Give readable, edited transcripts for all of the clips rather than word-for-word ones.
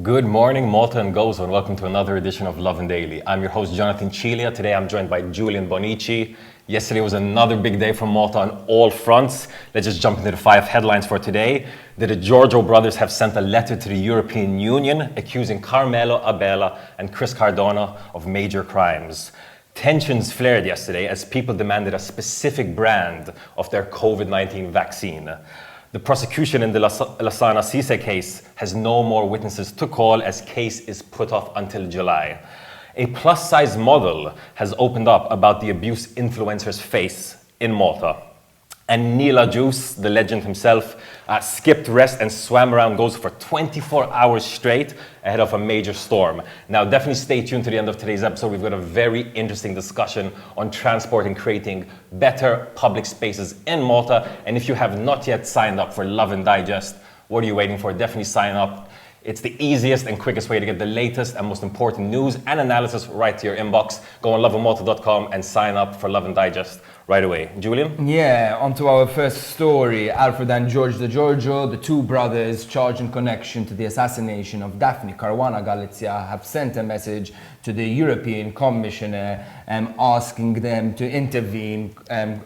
Good morning, Malta and Gozo, and welcome to another edition of Lovin Daily. I'm your host, Jonathan Cilia. Today I'm joined by Julian Bonici. Yesterday was another big day for Malta on all fronts. Let's just jump into the 5 headlines for today. The Giorgio brothers have sent a letter to the European Union accusing Carmelo Abela and Chris Cardona of major crimes. Tensions flared yesterday as people demanded a specific brand of their COVID-19 vaccine. The prosecution in the Lasagna Sise case has no more witnesses to call as case is put off until July. A plus-size model has opened up about the abuse influencers face in Malta. And Nila Juice, the legend himself, skipped rest and swam around Gozo for 24 hours straight ahead of a major storm. Now, definitely stay tuned to the end of today's episode. We've got a very interesting discussion on transport and creating better public spaces in Malta. And if you have not yet signed up for Lovin Digest, what are you waiting for? Definitely sign up. It's the easiest and quickest way to get the latest and most important news and analysis right to your inbox. Go on lovinmalta.com and sign up for Lovin Digest right away. Julian? Yeah, on to our first story. Alfred and George de Giorgio, the two brothers charged in connection to the assassination of Daphne Caruana Galizia, have sent a message to the European Commissioner asking them to intervene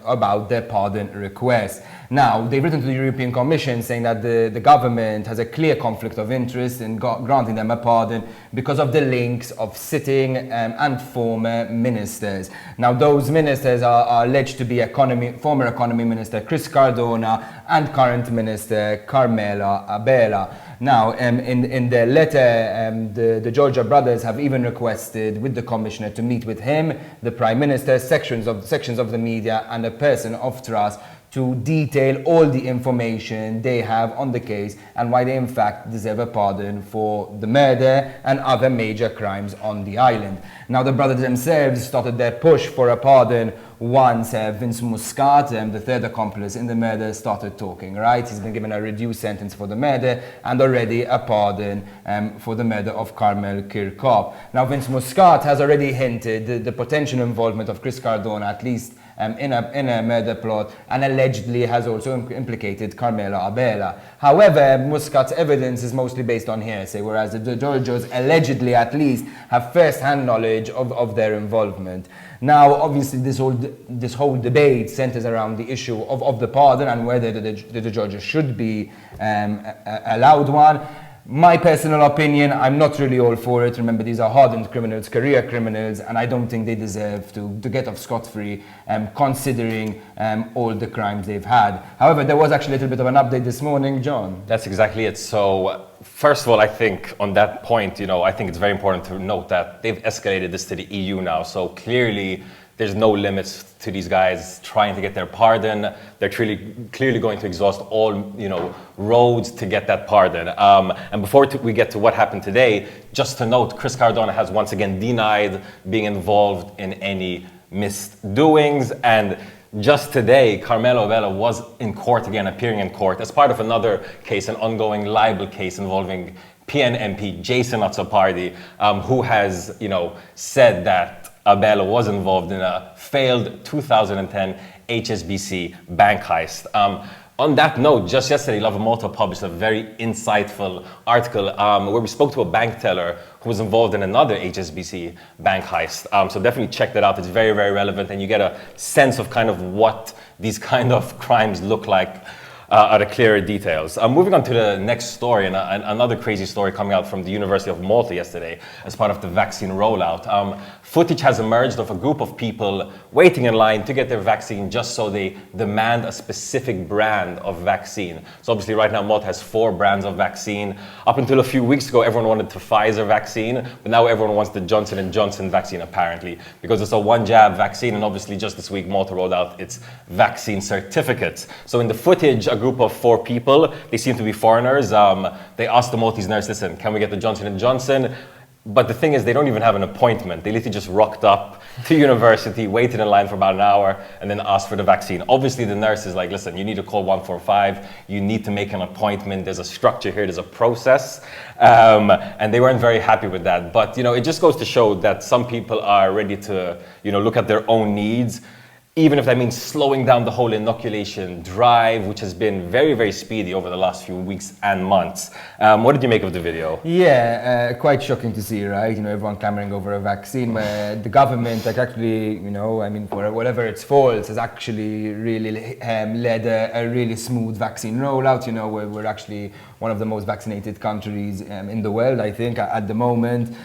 about their pardon request. Now, they've written to the European Commission saying that the government has a clear conflict of interest in granting them a pardon because of the links of sitting and former ministers. Now, those ministers are alleged to be former economy minister Chris Cardona and current minister Carmelo Abela. Now, in their letter, the Georgia brothers have even requested with the commissioner to meet with him, the prime minister, sections of the media, and a person of trust to detail all the information they have on the case and why they in fact deserve a pardon for the murder and other major crimes on the island. Now, the brothers themselves started their push for a pardon once Vince Muscat, the third accomplice in the murder, started talking, right? He's been given a reduced sentence for the murder and already a pardon for the murder of Carmel Kirkhope. Now, Vince Muscat has already hinted the potential involvement of Chris Cardona, at least in a murder plot, and allegedly has also implicated Carmelo Abela. However, Muscat's evidence is mostly based on hearsay, whereas the Giorgios allegedly at least have first-hand knowledge of their involvement. Now, obviously, this whole debate centers around the issue of the pardon and whether the Giorgios should be allowed one. My personal opinion, I'm not really all for it. Remember, these are hardened criminals, career criminals, and I don't think they deserve to get off scot-free, considering all the crimes they've had. However, there was actually a little bit of an update this morning, John. That's exactly it. So, first of all, I think on that point, I think it's very important to note that they've escalated this to the EU now. So clearly, there's no limits to these guys trying to get their pardon. They're clearly going to exhaust all, roads to get that pardon. And before we get to what happened today, just to note, Chris Cardona has once again denied being involved in any misdoings. And just today, Carmelo Abela was in court again, appearing in court as part of another case, an ongoing libel case involving PNMP Jason Azzopardi, who has, said that Abela was involved in a failed 2010 HSBC bank heist. On that note, just yesterday, Lovin Malta published a very insightful article where we spoke to a bank teller who was involved in another HSBC bank heist. So definitely check that out. It's very, very relevant, and you get a sense of kind of what these kind of crimes look like are the clearer details. Moving on to the next story, and another crazy story coming out from the University of Malta yesterday as part of the vaccine rollout. Footage has emerged of a group of people waiting in line to get their vaccine just so they demand a specific brand of vaccine. So obviously right now Malta has 4 brands of vaccine. Up until a few weeks ago, everyone wanted the Pfizer vaccine, but now everyone wants the Johnson & Johnson vaccine apparently, because it's a one-jab vaccine, and obviously just this week Malta rolled out its vaccine certificates. So in the footage, a group of 4 people, they seem to be foreigners, they asked the Maltese nurse, listen, can we get the Johnson & Johnson? But the thing is, they don't even have an appointment. They literally just rocked up to university, waited in line for about an hour, and then asked for the vaccine. Obviously, the nurse is like, listen, you need to call 145. You need to make an appointment. There's a structure here. There's a process. And they weren't very happy with that. But, it just goes to show that some people are ready to, look at their own needs even if that means slowing down the whole inoculation drive, which has been very, very speedy over the last few weeks and months. What did you make of the video? Yeah, quite shocking to see, right? You know, everyone clamoring over a vaccine. The government, like actually, you know, I mean, for whatever its faults, has actually really led a really smooth vaccine rollout. You know, we're actually one of the most vaccinated countries in the world, I think, at the moment.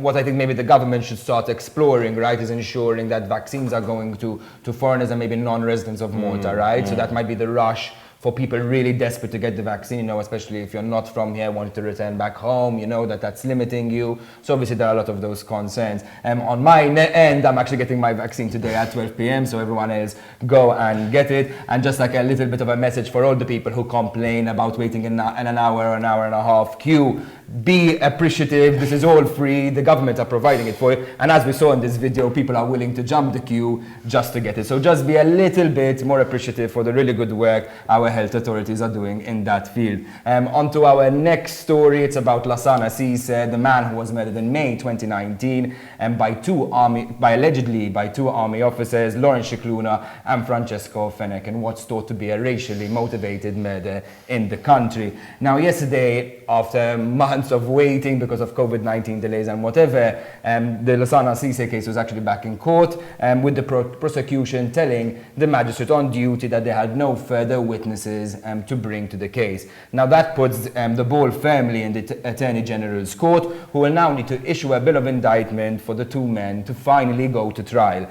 What I think maybe the government should start exploring, right, is ensuring that vaccines are going to foreigners and maybe non-residents of Malta, right? So that might be the rush for people really desperate to get the vaccine, you know, especially if you're not from here, wanting to return back home, you know, that's limiting you. So obviously there are a lot of those concerns. On my end, I'm actually getting my vaccine today at 12 p.m, so everyone else go and get it. And just like a little bit of a message for all the people who complain about waiting in an hour or an hour and a half queue, be appreciative. This is all free. The government are providing it for you. And as we saw in this video, people are willing to jump the queue just to get it. So just be a little bit more appreciative for the really good work our health authorities are doing in that field. On to our next story. It's about Lasagna Sise, the man who was murdered in May 2019 allegedly by two army officers, Lawrence Caruana and Francesco Fenech, in what's thought to be a racially motivated murder in the country. Now, yesterday, after months of waiting because of COVID-19 delays and whatever, the Lasagna Sise case was actually back in court, with the prosecution telling the magistrate on duty that they had no further witnesses to bring to the case. Now that puts the ball firmly in the Attorney General's court, who will now need to issue a bill of indictment for the two men to finally go to trial.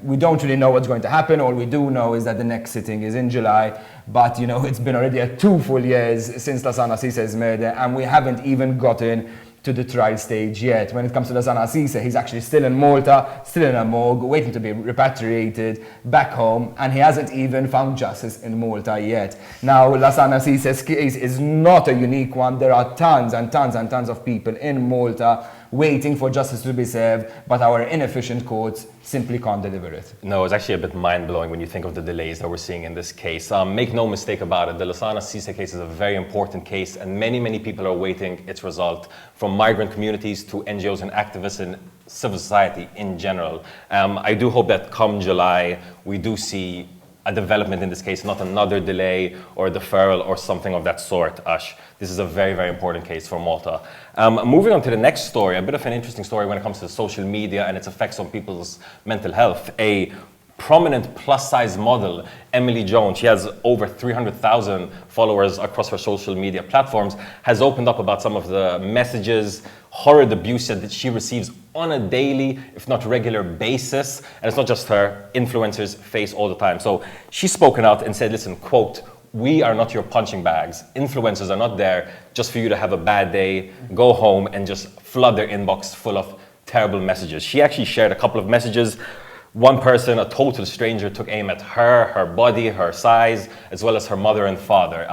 We don't really know what's going to happen. All we do know is that the next sitting is in July, but you know, it's been already 2 full years since Lasagna Sise's murder, and we haven't even gotten to the trial stage yet. When it comes to Lasagna Sise, he's actually still in Malta, still in a morgue, waiting to be repatriated back home, and he hasn't even found justice in Malta yet. Now, Lasagna Sise's case is not a unique one. There are tons and tons and tons of people in Malta waiting for justice to be served, but our inefficient courts simply can't deliver it. No, it's actually a bit mind-blowing when you think of the delays that we're seeing in this case. Make no mistake about it, the Lasagna Sise case is a very important case, and many, many people are waiting its result, from migrant communities to NGOs and activists and civil society in general. I do hope that come July, we do see a development in this case, not another delay or deferral or something of that sort, Ash. This is a very, very important case for Malta. Moving on to the next story, a bit of an interesting story when it comes to social media and its effects on people's mental health. A prominent plus-size model, Emily Jones, she has over 300,000 followers across her social media platforms, has opened up about some of the messages, horrid abuse that she receives on a daily, if not regular basis. And it's not just her, influencers face all the time. So she's spoken out and said, listen, quote, "We are not your punching bags. Influencers are not there just for you to have a bad day, go home and just flood their inbox full of terrible messages." She actually shared a couple of messages. One person, a total stranger, took aim at her, her body, her size, as well as her mother and father.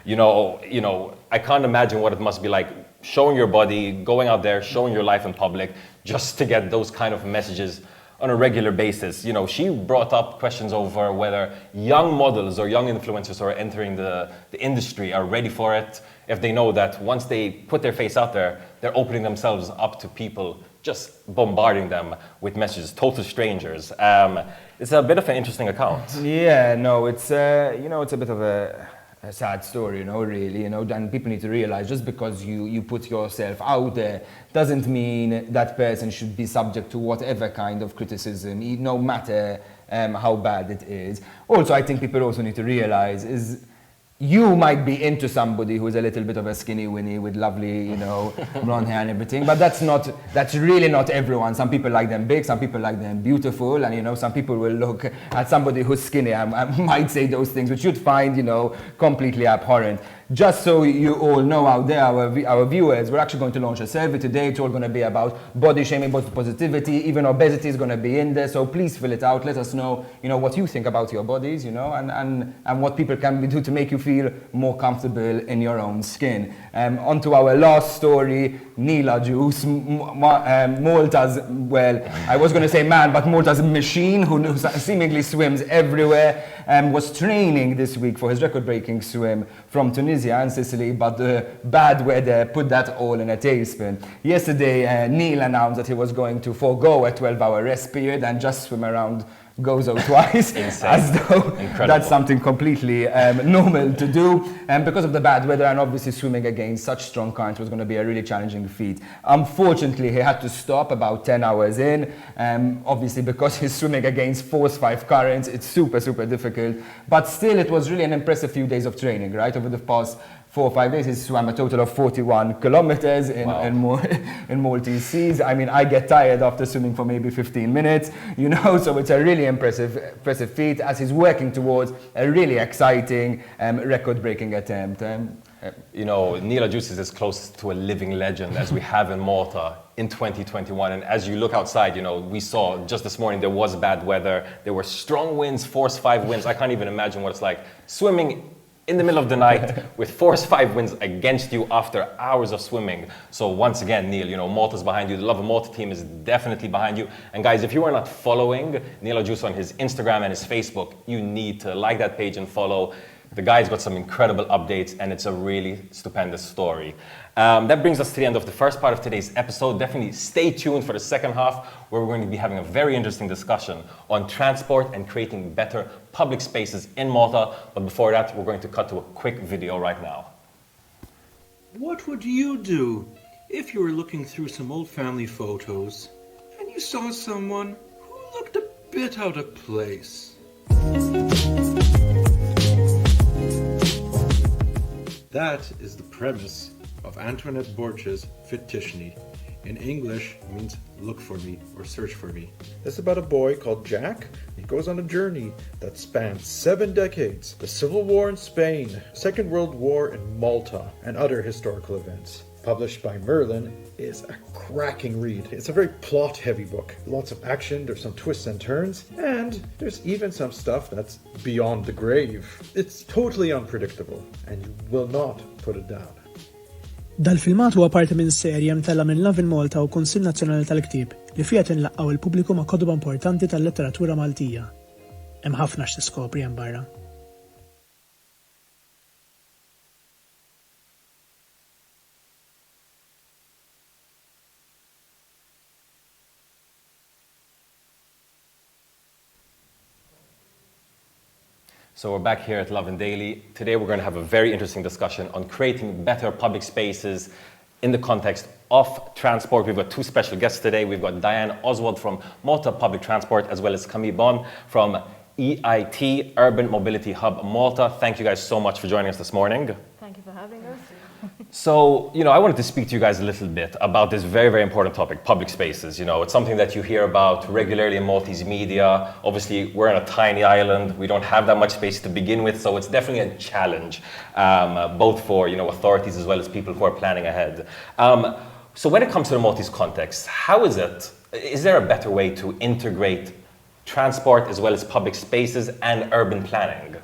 You know, I can't imagine what it must be like showing your body, going out there, showing your life in public, just to get those kind of messages on a regular basis. You know, she brought up questions over whether young models or young influencers who are entering the industry are ready for it, if they know that once they put their face out there, they're opening themselves up to people just bombarding them with messages, total strangers. It's a bit of an interesting account. Yeah, no, it's you know, it's a bit of a sad story, you know, really, you know, and people need to realize just because you put yourself out there doesn't mean that person should be subject to whatever kind of criticism, no matter how bad it is. Also, I think people also need to realize is you might be into somebody who's a little bit of a skinny winnie with lovely, you know, blonde hair and everything, but that's really not everyone. Some people like them big, some people like them beautiful, and you know, some people will look at somebody who's skinny and might say those things, which you'd find, you know, completely abhorrent. Just so you all know out there, our viewers, we're actually going to launch a survey today. It's all going to be about body shaming, body positivity, even obesity is going to be in there. So please fill it out. Let us know, you know, what you think about your bodies, you know, and what people can do to make you feel more comfortable in your own skin. On to our last story, Nila Juice, Malta's, well, I was going to say man, but Malta's machine, who seemingly swims everywhere, was training this week for his record-breaking swim from Tunisia and Sicily, but the bad weather put that all in a tailspin. Yesterday, Neil announced that he was going to forego a 12-hour rest period and just swim around Gozo twice, as though that's something completely normal to do. And because of the bad weather and obviously swimming against such strong currents was going to be a really challenging feat. Unfortunately, he had to stop about 10 hours in. Obviously, because he's swimming against force 5 currents, it's super, super difficult. But still, it was really an impressive few days of training, right? Over the past 4 or 5 days, he swam a total of 41 kilometers in Maltese seas. I mean, I get tired after swimming for maybe 15 minutes, you know, so it's a really impressive feat as he's working towards a really exciting record-breaking attempt. You know, Neil Adjus is as close to a living legend as we have in Malta in 2021. And as you look outside, you know, we saw just this morning there was bad weather. There were strong winds, force 5 winds. I can't even imagine what it's like swimming in the middle of the night with force 5 winds against you after hours of swimming. So once again, Neil, you know, Malta's behind you. The Lovin Malta team is definitely behind you. And guys, if you are not following Neil Adjus on his Instagram and his Facebook, you need to like that page and follow. The guy's got some incredible updates and it's a really stupendous story. That brings us to the end of the first part of today's episode. Definitely stay tuned for the second half where we're going to be having a very interesting discussion on transport and creating better public spaces in Malta. But before that, we're going to cut to a quick video right now. What would you do if you were looking through some old family photos and you saw someone who looked a bit out of place? That is the premise of Antoinette Borch's Fitishni. In English, it means look for me or search for me. It's about a boy called Jack. He goes on a journey that spans 7 decades. The Civil War in Spain, Second World War in Malta, and other historical events. Published by Merlin, is a cracking read. It's a very plot-heavy book. Lots of action, there's some twists and turns, and there's even some stuff that's beyond the grave. It's totally unpredictable, and you will not put it down. Dal-filmat huwa parti minn serje mtella minn Lovin Malta u Kunsill Nazzjonali tal-Ktieb li fiha tinlaqgħu il-pubbliku ma' kotba importanti tal-letteratura Maltija. Hemm ħafna x'tiskopri hemm barra. So we're back here at Lovin Daily. Today we're going to have a very interesting discussion on creating better public spaces in the context of transport. We've got 2 special guests today. We've got Diane Oswald from Malta Public Transport as well as Camille from EIT, Urban Mobility Hub Malta. Thank you guys so much for joining us this morning. Thank you for having us. So, you know, I wanted to speak to you guys a little bit about this very, very important topic, public spaces. You know, it's something that you hear about regularly in Maltese media. Obviously, we're on a tiny island. We don't have that much space to begin with, so it's definitely a challenge, both for, you know, authorities as well as people who are planning ahead. So when it comes to the Maltese context, how is it? Is there a better way to integrate transport as well as public spaces and urban planning?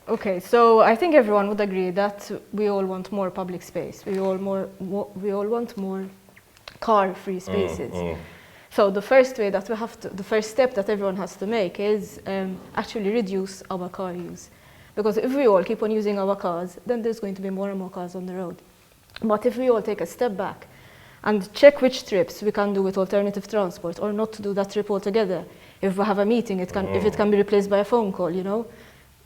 Okay, so I think everyone would agree that we all want more public space. We all want more car-free spaces. So the first step that everyone has to make is actually reduce our car use. Because if we all keep on using our cars, then there's going to be more and more cars on the road. But if we all take a step back and check which trips we can do with alternative transport or not to do that trip altogether, if we have a meeting, if it can be replaced by a phone call, you know,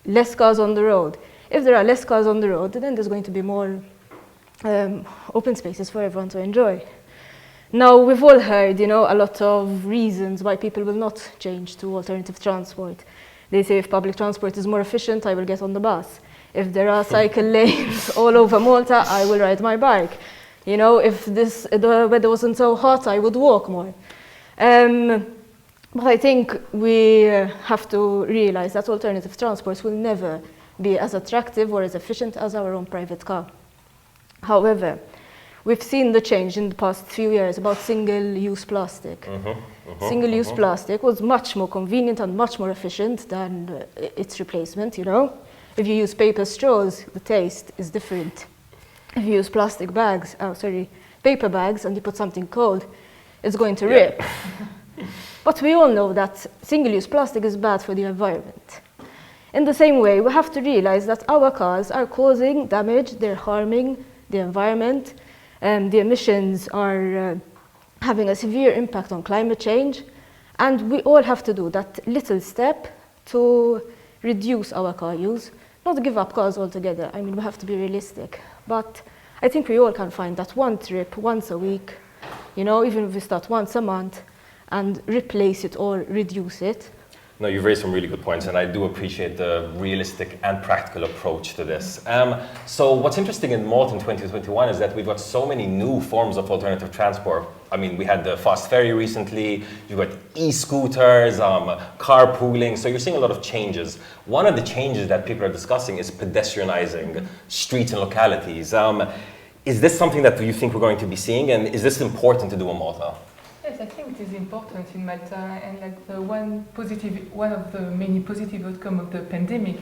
less cars on the road. If there are less cars on the road, then there's going to be more open spaces for everyone to enjoy. Now, we've all heard, you know, a lot of reasons why people will not change to alternative transport. They say if public transport is more efficient, I will get on the bus. If there are cycle lanes all over Malta, I will ride my bike. You know, if the weather wasn't so hot, I would walk more. But I think we have to realize that alternative transport will never be as attractive or as efficient as our own private car. However, we've seen the change in the past few years about single-use plastic. Single-use plastic was much more convenient and much more efficient than its replacement, you know. If you use paper straws, the taste is different. If you use paper bags and you put something cold, it's going to rip. But we all know that single-use plastic is bad for the environment. In the same way, we have to realize that our cars are causing damage, they're harming the environment, and the emissions are having a severe impact on climate change, And we all have to do that little step to reduce our car use, not give up cars altogether. I mean, we have to be realistic. But I think we all can find that one trip once a week, you know, even if we start once a month, and replace it or reduce it. No, you've raised some really good points, and I do appreciate the realistic and practical approach to this. So what's interesting in Malta in 2021 is that we've got so many new forms of alternative transport. I mean, we had the fast ferry recently, you've got e-scooters, carpooling, so you're seeing a lot of changes. One of the changes that people are discussing is pedestrianizing streets and localities. Is this something that you think we're going to be seeing, and is this important to do in Malta? Yes, I think it is important in Malta, and like one of the many positive outcomes of the pandemic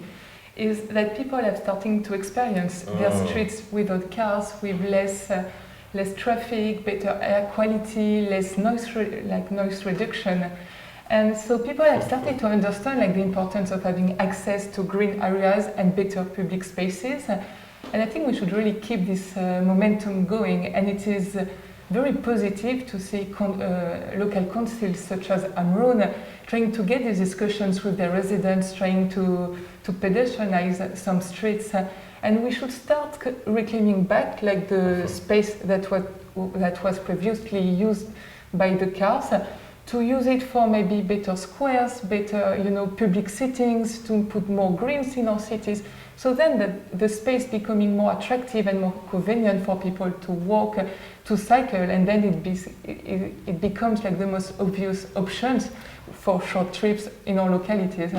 is that people are starting to experience their streets without cars, with less traffic, better air quality, less noise reduction, and so people have started to understand like the importance of having access to green areas and better public spaces, and I think we should really keep this momentum going, and it is very positive to see local councils such as Amrun trying to get these discussions with their residents, trying to pedestrianize some streets, and we should start reclaiming back like the space that was previously used by the cars, to use it for maybe better squares, better public settings, to put more greens in our cities. So then the space becoming more attractive and more convenient for people to walk, to cycle, and then it becomes like the most obvious options for short trips in our localities.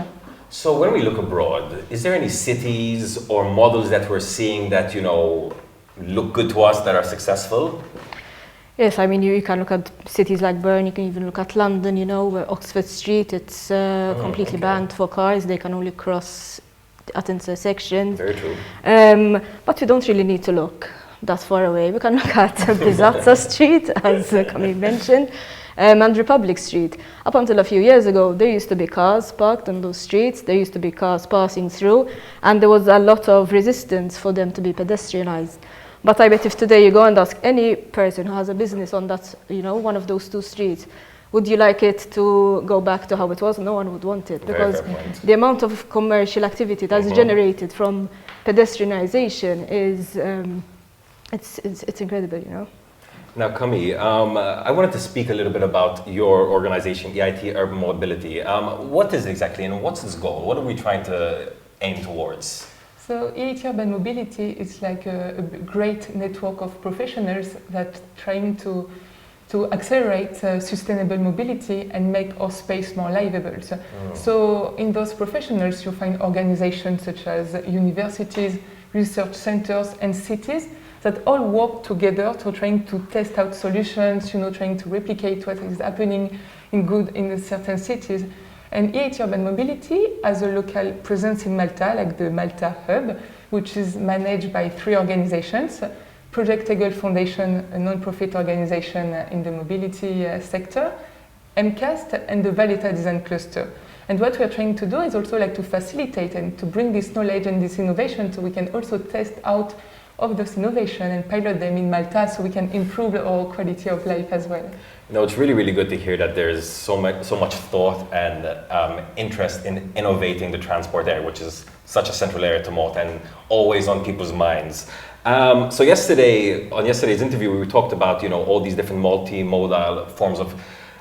So when we look abroad, is there any cities or models that we're seeing that, look good to us, that are successful? Yes, I mean, you can look at cities like Bern, you can even look at London, where Oxford Street, it's completely banned for cars, they can only cross at intersections. Very true. But we don't really need to look that far away. We can look at Piazza Street, as Camille mentioned, and Republic Street. Up until a few years ago, there used to be cars parked on those streets, there used to be cars passing through, and there was a lot of resistance for them to be pedestrianized. But I bet if today you go and ask any person who has a business on that, one of those two streets, would you like it to go back to how it was? No one would want it, because the amount of commercial activity that's generated from pedestrianization is it's incredible, Now, Camille, I wanted to speak a little bit about your organization, EIT Urban Mobility. What is it exactly, and what's its goal? What are we trying to aim towards? So EIT Urban Mobility is like a great network of professionals that trying to accelerate sustainable mobility and make our space more livable. So in those professionals you find organizations such as universities, research centers and cities that all work together to trying to test out solutions, trying to replicate what is happening in certain cities. And EIT Urban Mobility has a local presence in Malta, like the Malta Hub, which is managed by 3 organizations: Project Eagle Foundation, a non-profit organization in the mobility sector, MCAST, and the Valletta Design Cluster. And what we are trying to do is also like to facilitate and to bring this knowledge and this innovation so we can also test out of this innovation and pilot them in Malta so we can improve our quality of life as well. It's really, really good to hear that there's so much thought and interest in innovating the transport area, which is such a central area to Malta and always on people's minds. So on yesterday's interview, we talked about all these different multimodal forms of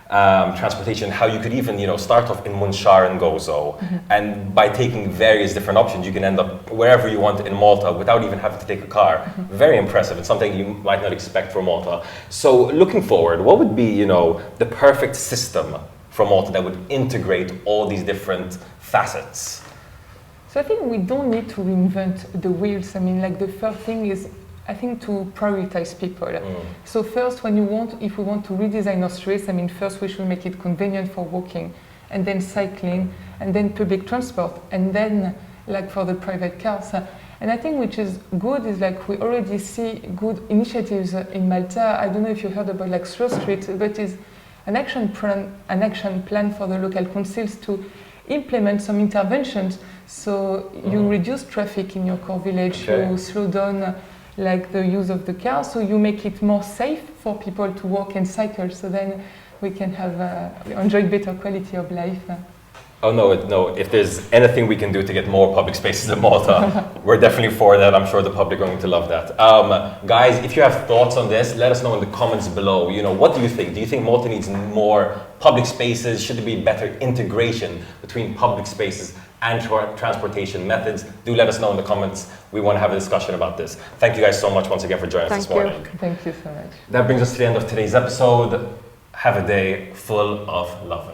transportation, how you could even start off in Malta and Gozo, and by taking various different options you can end up wherever you want in Malta without even having to take a car. Very impressive. It's something you might not expect from Malta. So looking forward, what would be the perfect system for Malta that would integrate all these different facets? So I think we don't need to reinvent the wheels. I mean, like the first thing is, I think, to prioritize people. So first, if we want to redesign our streets, I mean, first we should make it convenient for walking, and then cycling, and then public transport, and then like for the private cars. And I think which is good is like we already see good initiatives in Malta. I don't know if you heard about like Slow Street, but it's an action plan for the local councils to implement some interventions. So you reduce traffic in your core village, you slow down like the use of the car, so you make it more safe for people to walk and cycle. So then we can have enjoy better quality of life. Oh no! If there's anything we can do to get more public spaces in Malta, we're definitely for that. I'm sure the public are going to love that. Guys, if you have thoughts on this, let us know in the comments below. You know, what do you think? Do you think Malta needs more public spaces? Should there be better integration between public spaces and transportation methods? Do let us know in the comments. We want to have a discussion about this. Thank you guys so much once again for joining us this morning. Thank you so much. That brings us to the end of today's episode. Have a day full of love.